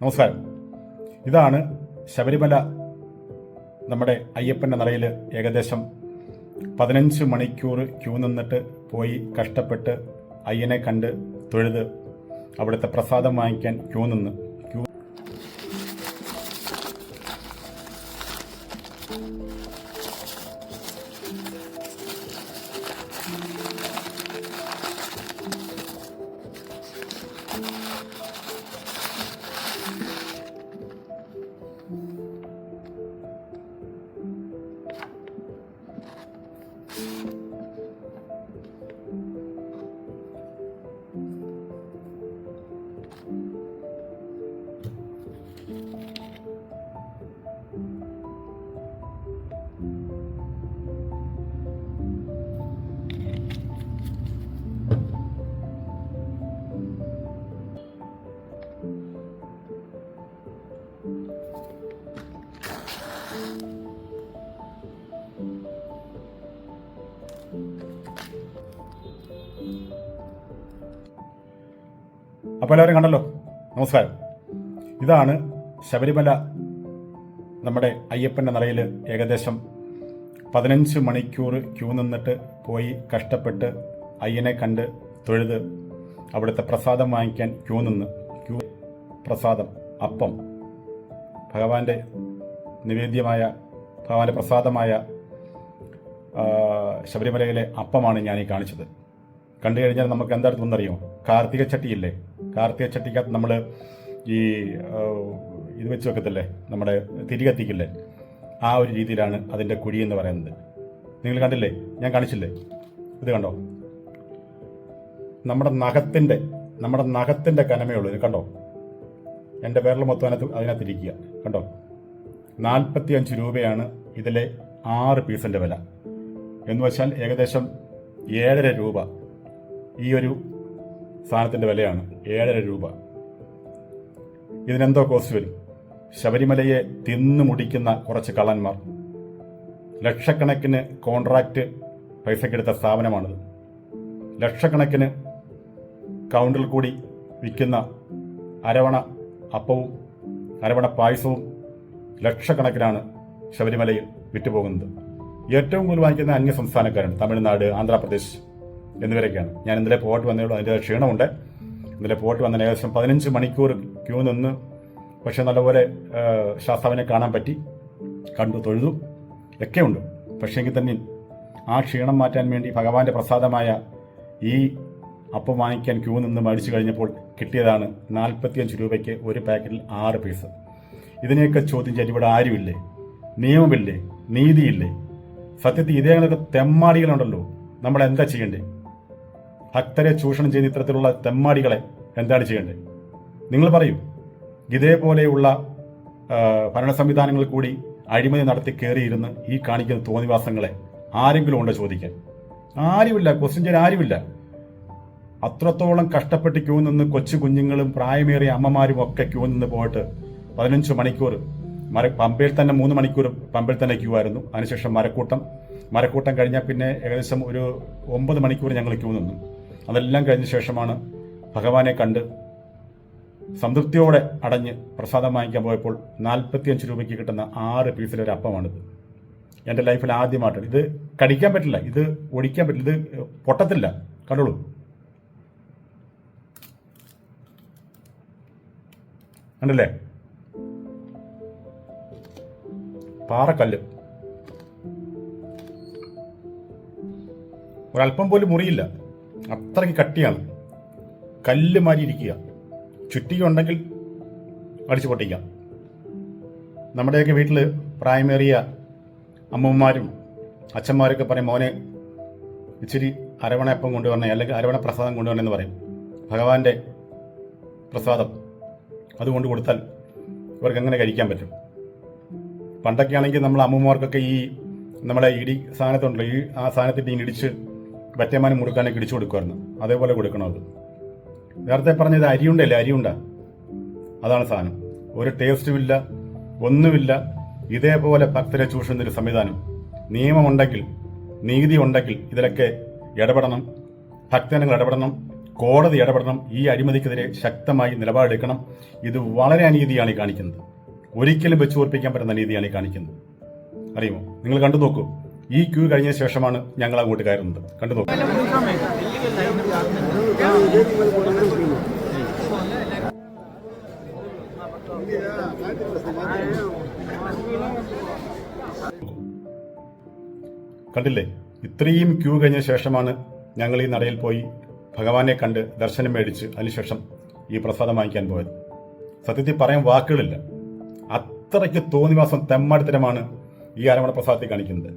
നമസ്കാരം. ഇതാണ് ശബരിമല. നമ്മുടെ അയ്യപ്പൻ്റെ നടയിൽ ഏകദേശം 15 മണിക്കൂർ ക്യൂ നിന്നിട്ട് പോയി കഷ്ടപ്പെട്ട് അയ്യനെ കണ്ട് തൊഴുത് അവിടുത്തെ പ്രസാദം വാങ്ങിക്കാൻ ക്യൂ നിന്ന് അപ്പോൾ എല്ലാവരും കണ്ടല്ലോ. നമസ്കാരം. ഇതാണ് ശബരിമല. നമ്മുടെ അയ്യപ്പൻ്റെ നടയിൽ ഏകദേശം 15 മണിക്കൂർ ക്യൂ നിന്നിട്ട് പോയി കഷ്ടപ്പെട്ട് അയ്യനെ കണ്ട് തൊഴുത് അവിടുത്തെ പ്രസാദം വാങ്ങിക്കാൻ ക്യൂ നിന്ന് പ്രസാദം, അപ്പം, ഭഗവാന്റെ നിവേദ്യമായ, ഭഗവാന്റെ പ്രസാദമായ ശബരിമലയിലെ അപ്പമാണ് ഞാനീ കാണിച്ചത്. കണ്ടു കഴിഞ്ഞാൽ നമുക്ക് എന്താ തോന്നറിയോ? കാർത്തിക ചട്ടിയില്ലേ? കാർത്തിക ചട്ടിക്കകത്ത് നമ്മൾ ഈ ഇത് വെച്ച് വെക്കത്തില്ലേ, നമ്മുടെ തിരി കത്തിക്കില്ലേ? ആ ഒരു രീതിയിലാണ് അതിൻ്റെ കുഴി എന്ന് പറയുന്നത്. നിങ്ങൾ കണ്ടില്ലേ? ഞാൻ കാണിച്ചില്ലേ? ഇത് കണ്ടോ? നമ്മുടെ നഖത്തിൻ്റെ കനമേ ഉള്ളൂ. ഇത് കണ്ടോ? എൻ്റെ പേരിൽ മൊത്തം അതിനകത്തിരിക്കുക. കണ്ടോ? 45 രൂപയാണ് ഇതിലെ 6 പീസിൻ്റെ വില. എന്ന് വെച്ചാൽ ഏകദേശം 7.5 രൂപ ഈ ഒരു സാധനത്തിൻ്റെ വിലയാണ്. 7.5 രൂപ. ഇതിനെന്തോ കോസ്റ്റ് വരും? ശബരിമലയെ തിന്നു മുടിക്കുന്ന കുറച്ച് കള്ളന്മാർ, ലക്ഷക്കണക്കിന് കോൺട്രാക്റ്റ് പൈസക്കെടുത്ത സ്ഥാപനമാണിത്. ലക്ഷക്കണക്കിന് കൗണ്ടറിൽ കൂടി വിൽക്കുന്ന അരവണ അപ്പവും അരവണ പായസവും ലക്ഷക്കണക്കിനാണ് ശബരിമലയിൽ വിറ്റുപോകുന്നത്. ഏറ്റവും കൂടുതൽ വാങ്ങിക്കുന്ന അന്യ സംസ്ഥാനക്കാരാണ്. തമിഴ്നാട്, ആന്ധ്രാപ്രദേശ് എന്നിവരൊക്കെയാണ്. ഞാൻ ഇന്നലെ പോയിട്ട് വന്നേയുള്ളൂ. അതിൻ്റെ ക്ഷീണമുണ്ട്. ഇന്നലെ പോയിട്ട് വന്ന ഏകദേശം 15 മണിക്കൂർ ക്യൂ നിന്ന്, പക്ഷെ നല്ലപോലെ ശാസ്താവിനെ കാണാൻ പറ്റി, കണ്ടു, തൊഴുതു ഒക്കെ ഉണ്ട്. പക്ഷേങ്കിൽ തന്നെ ആ ക്ഷീണം മാറ്റാൻ വേണ്ടി ഭഗവാന്റെ പ്രസാദമായ ഈ അപ്പം വാങ്ങിക്കാൻ ക്യൂ നിന്ന് മേടിച്ചു കഴിഞ്ഞപ്പോൾ കിട്ടിയതാണ് 45 രൂപയ്ക്ക് ഒരു പാക്കറ്റിൽ 6 പീസ്. ഇതിനെയൊക്കെ ചോദ്യം ചെയ്യാൻ ഇവിടെ ആരുമില്ലേ? നിയമമില്ലേ? നീതിയില്ലേ? സത്യത്തിൽ ഇതേകളൊക്കെ തെമ്മാടികളുണ്ടല്ലോ. നമ്മൾ എന്താ ചെയ്യേണ്ടേ? ഭക്തരെ ചൂഷണം ചെയ്യുന്ന ഇത്തരത്തിലുള്ള തെമ്മാടികളെ എന്താണ് ചെയ്യേണ്ടത്? നിങ്ങൾ പറയൂ. ഇതേപോലെയുള്ള ഭരണ സംവിധാനങ്ങളിൽ കൂടി അഴിമതി നടത്തി കയറിയിരുന്ന് ഈ കാണിക്കുന്ന തോന്നിവാസങ്ങളെ ആരെങ്കിലും ഉണ്ടോ ചോദിക്കാൻ? ആരുമില്ല. ക്വസ്റ്റ്യൻ ചെയ്യാൻ ആരുമില്ല. അത്രത്തോളം കഷ്ടപ്പെട്ട് ക്യൂ നിന്ന് കൊച്ചു കുഞ്ഞുങ്ങളും പ്രായമേറിയ അമ്മമാരും ഒക്കെ ക്യൂ നിന്ന് പോയിട്ട് 15 മണിക്കൂർ പമ്പയിൽ തന്നെ 3 മണിക്കൂർ പമ്പയിൽ തന്നെ ക്യൂ ആയിരുന്നു. അതിനുശേഷം മരക്കൂട്ടം കഴിഞ്ഞാൽ പിന്നെ ഏകദേശം ഒരു 9 മണിക്കൂർ ഞങ്ങൾ ക്യൂ നിന്നു. അതെല്ലാം കഴിഞ്ഞ ശേഷമാണ് ഭഗവാനെ കണ്ട് സംതൃപ്തിയോടെ അടഞ്ഞ് പ്രസാദം വാങ്ങിക്കാൻ പോയപ്പോൾ 45 രൂപയ്ക്ക് കിട്ടുന്ന 6 പീസിലൊരു അപ്പമാണിത്. എൻ്റെ ലൈഫിൽ ആദ്യമായിട്ടാണ്. ഇത് കടിക്കാൻ പറ്റില്ല, ഇത് ഒടിക്കാൻ പറ്റില്ല, ഇത് പൊട്ടത്തില്ല. കണ്ടോളൂ. കണ്ടില്ലേ? പാറക്കല്ല്. ഒരല്പം പോലും മുറിയില്ല. അത്രയ്ക്ക് കട്ടിയാണ്. കല്ല് മാറി ഇരിക്കുക. ചുറ്റിക ഉണ്ടെങ്കിൽ അടിച്ചു പൊട്ടിക്കാം. നമ്മുടെയൊക്കെ വീട്ടിൽ പ്രായമേറിയ അമ്മമാരും അച്ഛന്മാരൊക്കെ പറയും, മോനെ ഇച്ചിരി അരവണയപ്പം കൊണ്ടുവരണേ, അല്ലെങ്കിൽ അരവണ പ്രസാദം കൊണ്ടുവരണമെന്ന് പറയും. ഭഗവാന്റെ പ്രസാദം അതുകൊണ്ട് കൊടുത്താൽ ഇവർക്ക് എങ്ങനെ കഴിക്കാൻ പറ്റും? പണ്ടൊക്കെ ആണെങ്കിൽ നമ്മൾ അമ്മമാർക്കൊക്കെ ഈ നമ്മളെ ഇടി സാധനത്തുണ്ടല്ലോ, ആ സാധനത്തിട്ട് ഇടിച്ച് വറ്റേമാനം മുറുക്കാനൊക്കെ ഇടിച്ചു കൊടുക്കുമായിരുന്നു. അതേപോലെ കൊടുക്കണം. അത് നേരത്തെ പറഞ്ഞത് അരിയുണ്ടല്ലേ, അരിയുണ്ട, അതാണ് സാധനം. ഒരു ടേസ്റ്റുമില്ല, ഒന്നുമില്ല. ഇതേപോലെ ഭക്തരെ ചൂഷുന്നൊരു സംവിധാനം. നിയമമുണ്ടെങ്കിൽ, നീതി ഉണ്ടെങ്കിൽ ഇതിലൊക്കെ ഇടപെടണം. ഭക്തജനങ്ങൾ ഇടപെടണം. കോടതി ഇടപെടണം. ഈ അഴിമതിക്കെതിരെ ശക്തമായി നിലപാടെടുക്കണം. ഇത് വളരെ അനീതിയാണ് ഈ കാണിക്കുന്നത്. ഒരിക്കലും വെച്ച് ഓർപ്പിക്കാൻ പറ്റുന്ന അനീതിയാണ് ഈ കാണിക്കുന്നത്. അറിയുമോ? നിങ്ങൾ കണ്ടു നോക്കൂ. ഈ ക്യൂ കഴിഞ്ഞ ശേഷമാണ് ഞങ്ങൾ അങ്ങോട്ട് കയറുന്നത്. കണ്ടു നോക്കൂ. കണ്ടില്ലേ? ഇത്രയും ക്യൂ കഴിഞ്ഞ ശേഷമാണ് ഞങ്ങൾ ഈ നടയിൽ പോയി ഭഗവാനെ കണ്ട് ദർശനം മേടിച്ച് അതിനുശേഷം ഈ പ്രസാദം വാങ്ങിക്കാൻ പോയത്. സത്യത്തിൽ പറയാൻ വാക്കുകളില്ല. അത്രയ്ക്ക് തോന്നിവാസം തെമ്മാടിത്തരമാണ് ഈ അരവണ പ്രസാദത്തിൽ കാണിക്കുന്നത്.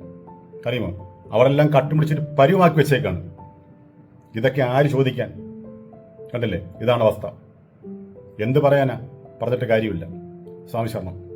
അറിയുമോ? അവരെല്ലാം കട്ടുപിടിച്ചിട്ട് പരുവാക്കി വെച്ചേക്കാണ്. ഇതൊക്കെ ആര് ചോദിക്കാൻ? കണ്ടില്ലേ? ഇതാണ് അവസ്ഥ. എന്ത് പറയാനാ? പറഞ്ഞിട്ട് കാര്യമില്ല. സ്വാമി ശരണം.